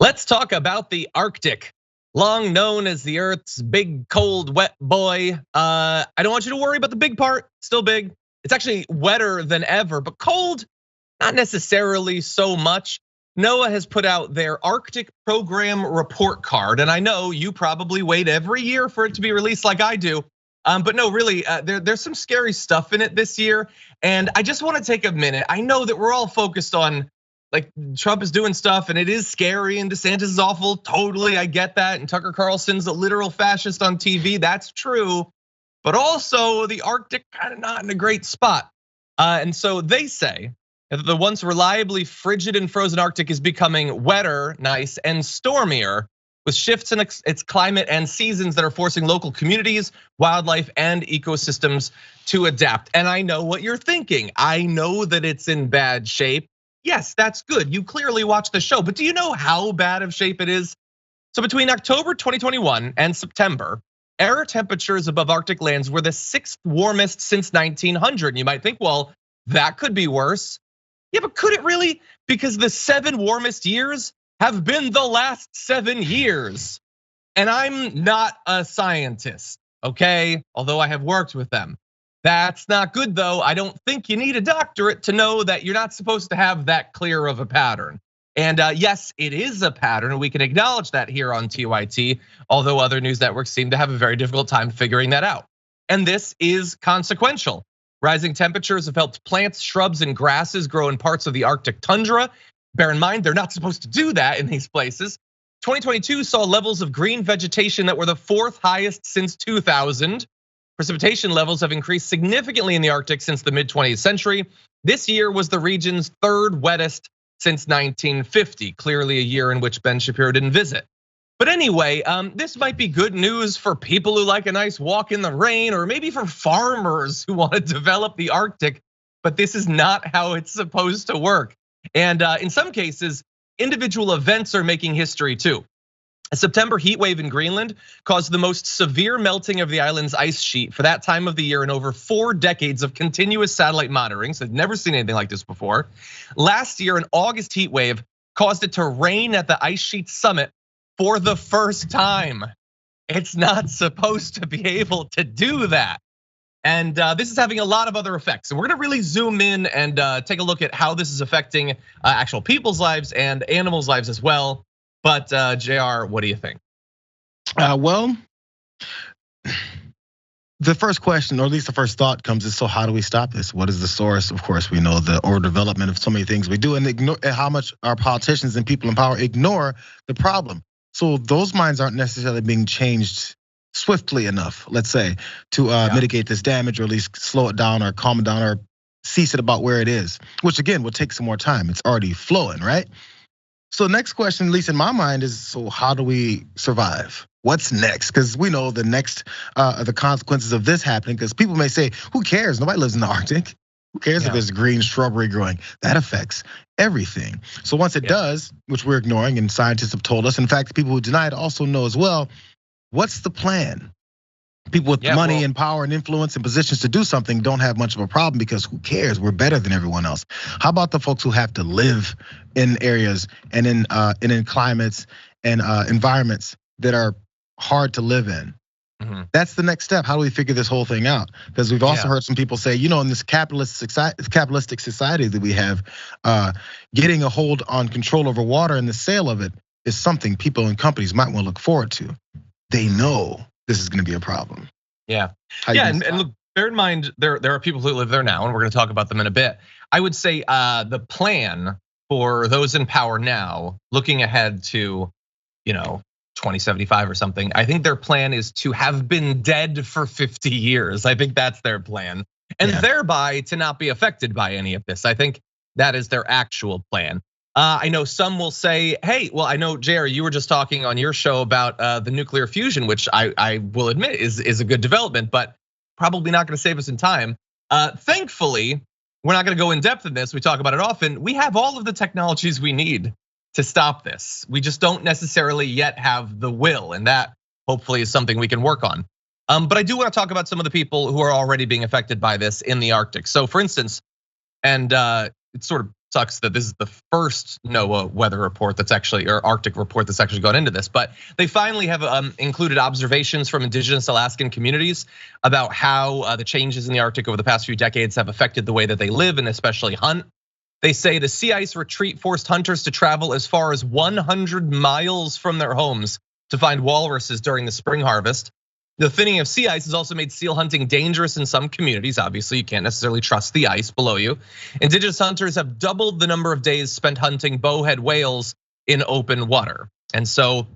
Let's talk about the Arctic, long known as the Earth's big, cold, wet boy. I don't want you to worry about the big part, still big. It's actually wetter than ever, but cold, not necessarily so much. NOAA has put out their Arctic program report card, and I know you probably wait every year for it to be released like I do. But no, really, there's some scary stuff in it this year. And I just want to take a minute. I know that we're all focused on like Trump is doing stuff and it is scary and DeSantis is awful. Totally, I get that. And Tucker Carlson's a literal fascist on TV. That's true. But also the Arctic kind of not in a great spot. And so they say that the once reliably frigid and frozen Arctic is becoming wetter, nice, and stormier, with shifts in its climate and seasons that are forcing local communities, wildlife, and ecosystems to adapt. And I know what you're thinking. I know that it's in bad shape. Yes, that's good. You clearly watch the show, but do you know how bad of shape it is? So between October 2021 and September, air temperatures above Arctic lands were the 6th warmest since 1900. You might think, well, that could be worse. Yeah, but could it really? Because the 7 warmest years have been the last 7 years. And I'm not a scientist, okay? Although I have worked with them. That's not good though. I don't think you need a doctorate to know that you're not supposed to have that clear of a pattern. And yes, it is a pattern. We can acknowledge that here on TYT, although other news networks seem to have a very difficult time figuring that out. And this is consequential. Rising temperatures have helped plants, shrubs, and grasses grow in parts of the Arctic tundra. Bear in mind, they're not supposed to do that in these places. 2022 saw levels of green vegetation that were the 4th highest since 2000. Precipitation levels have increased significantly in the Arctic since the mid-20th century. This year was the region's 3rd wettest since 1950, clearly a year in which Ben Shapiro didn't visit. But anyway, this might be good news for people who like a nice walk in the rain, or maybe for farmers who want to develop the Arctic, but this is not how it's supposed to work. And in some cases, individual events are making history too. A September heat wave in Greenland caused the most severe melting of the island's ice sheet for that time of the year in over 4 decades of continuous satellite monitoring. So I've never seen anything like this before. Last year, an August heat wave caused it to rain at the ice sheet summit for the first time. It's not supposed to be able to do that. And this is having a lot of other effects. So we're gonna really zoom in and take a look at how this is affecting actual people's lives and animals' lives as well. But JR, what do you think? Well, the first question, or at least the first thought comes is, so how do we stop this? What is the source? Of course, we know the overdevelopment of so many things we do, and ignore how much our politicians and people in power ignore the problem. So those minds aren't necessarily being changed swiftly enough, let's say, to mitigate this damage, or at least slow it down or calm it down or cease it about where it is, which again will take some more time. It's already flowing, right? So the next question, at least in my mind, is, so how do we survive? What's next? Because we know the next, the consequences of this happening, because people may say, who cares? Nobody lives in the Arctic. Who cares if there's green shrubbery growing? That affects everything. So once it does, which we're ignoring and scientists have told us, in fact, people who deny it also know as well, what's the plan? People with money and power and influence and positions to do something don't have much of a problem, because who cares? We're better than everyone else. How about the folks who have to live in areas and in climates and environments that are hard to live in? That's the next step. How do we figure this whole thing out? Because we've also heard some people say, in this capitalistic society that we have, getting a hold on control over water and the sale of it is something people and companies might want to look forward to. They know this is going to be a problem. Yeah, and look, bear in mind, there are people who live there now, and we're going to talk about them in a bit. I would say the plan for those in power now, looking ahead to 2075 or something, I think their plan is to have been dead for 50 years. I think that's their plan, and thereby to not be affected by any of this. I think that is their actual plan. I know some will say, hey, well, I know, JR, you were just talking on your show about the nuclear fusion, which I will admit is a good development, but probably not gonna save us in time. Thankfully, we're not gonna go in depth in this, we talk about it often. We have all of the technologies we need to stop this. We just don't necessarily yet have the will, and that hopefully is something we can work on. But I do wanna talk about some of the people who are already being affected by this in the Arctic. So for instance, and it's sort of Sucks that this is the first NOAA weather report that's actually, or Arctic report that's actually gone into this. But they finally have included observations from indigenous Alaskan communities about how the changes in the Arctic over the past few decades have affected the way that they live and especially hunt. They say the sea ice retreat forced hunters to travel as far as 100 miles from their homes to find walruses during the spring harvest. The thinning of sea ice has also made seal hunting dangerous in some communities. Obviously, you can't necessarily trust the ice below you. Indigenous hunters have doubled the number of days spent hunting bowhead whales in open water. And so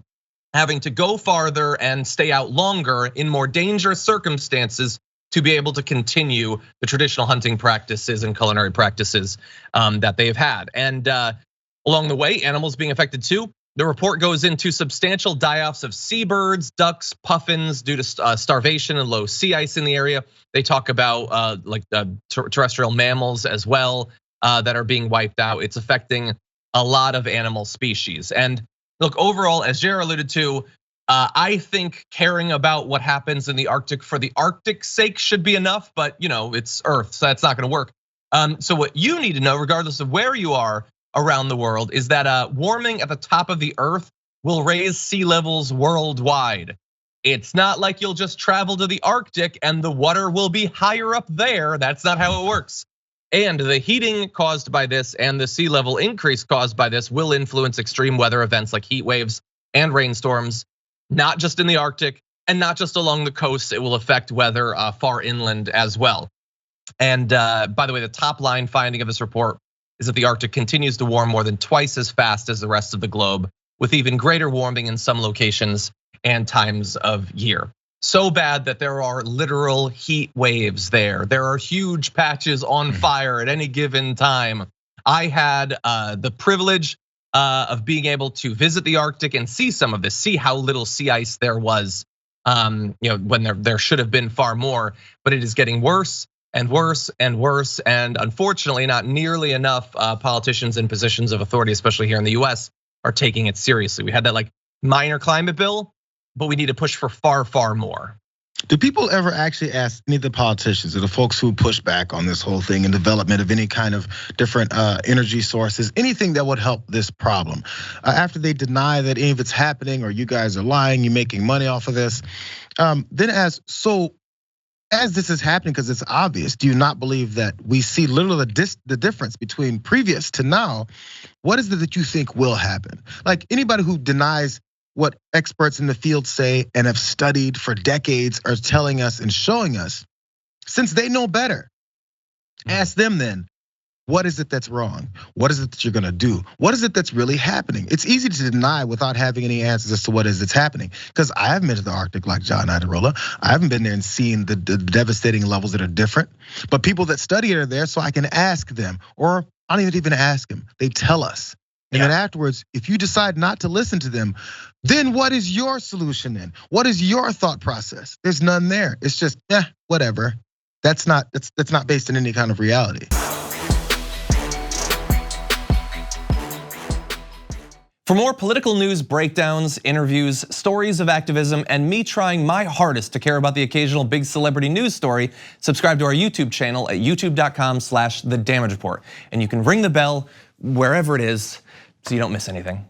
having to go farther and stay out longer in more dangerous circumstances to be able to continue the traditional hunting practices and culinary practices that they've had. And along the way, animals being affected too. The report goes into substantial die-offs of seabirds, ducks, puffins due to starvation and low sea ice in the area. They talk about like terrestrial mammals as well that are being wiped out. It's affecting a lot of animal species. And look, overall, as Jayar alluded to, I think caring about what happens in the Arctic for the Arctic's sake should be enough, but it's Earth, so that's not gonna work. So what you need to know, regardless of where you are around the world, is that warming at the top of the Earth will raise sea levels worldwide. It's not like you'll just travel to the Arctic and the water will be higher up there. That's not how it works. And the heating caused by this and the sea level increase caused by this will influence extreme weather events like heat waves and rainstorms, not just in the Arctic and not just along the coast. It will affect weather far inland as well. And by the way, the top line finding of this report is that the Arctic continues to warm more than twice as fast as the rest of the globe, with even greater warming in some locations and times of year. So bad that there are literal heat waves there. There are huge patches on fire at any given time. I had the privilege of being able to visit the Arctic and see some of this, see how little sea ice there was, when there should have been far more, but it is getting worse and worse and worse. And unfortunately, not nearly enough politicians in positions of authority, especially here in the US, are taking it seriously. We had that like minor climate bill, but we need to push for far, far more. Do people ever actually ask any of the politicians or the folks who push back on this whole thing and development of any kind of different energy sources, anything that would help this problem? After they deny that any of it's happening or you guys are lying, you're making money off of this, then as this is happening, because it's obvious, do you not believe that we see literally the difference between previous to now? What is it that you think will happen? Like anybody who denies what experts in the field say and have studied for decades are telling us and showing us, since they know better, ask them then, what is it that's wrong? What is it that you're gonna do? What is it that's really happening? It's easy to deny without having any answers as to what is that's happening. Because I haven't been to the Arctic like John Iadarola. I haven't been there and seen the devastating levels that are different. But people that study it are there, so I can ask them, or I don't even ask them. They tell us. And then afterwards, if you decide not to listen to them, then what is your solution then? What is your thought process? There's none there. It's just, whatever. That's not based in any kind of reality. For more political news breakdowns, interviews, stories of activism, and me trying my hardest to care about the occasional big celebrity news story, subscribe to our YouTube channel at youtube.com/thedamagereport. And you can ring the bell wherever it is so you don't miss anything.